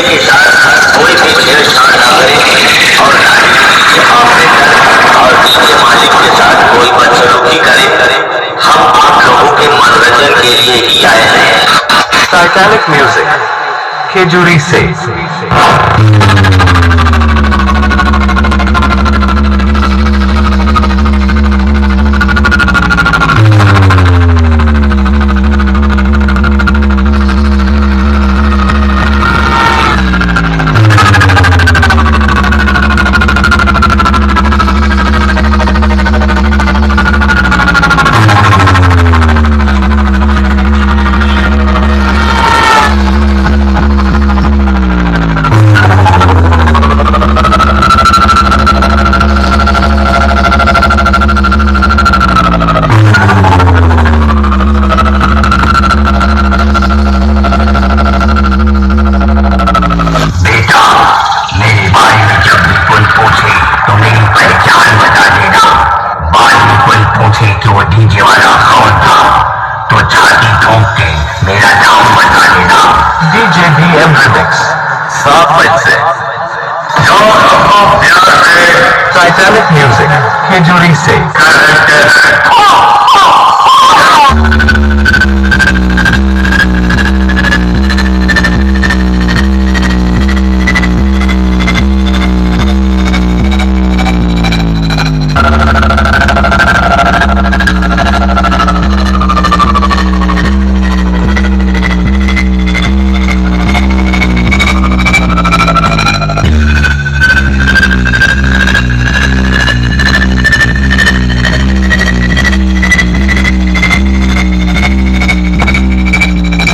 के साथ कोई भी छेड़छाड़ न करे और ना ही अपने घर और नीचे मालिक के साथ कोई बदसलूकी करे। हम आप लोगों के मनोरंजन के लिए ही आए हैं। टाइटैनिक म्यूजिक खेजूरी से। कि वो डीजे वाला कौन था तो छाती ठोंक के मेरा नाम बता देना। डीजे BM रिमिक्स 7 बज से टाइटैनिक म्यूजिक खेजूरी से।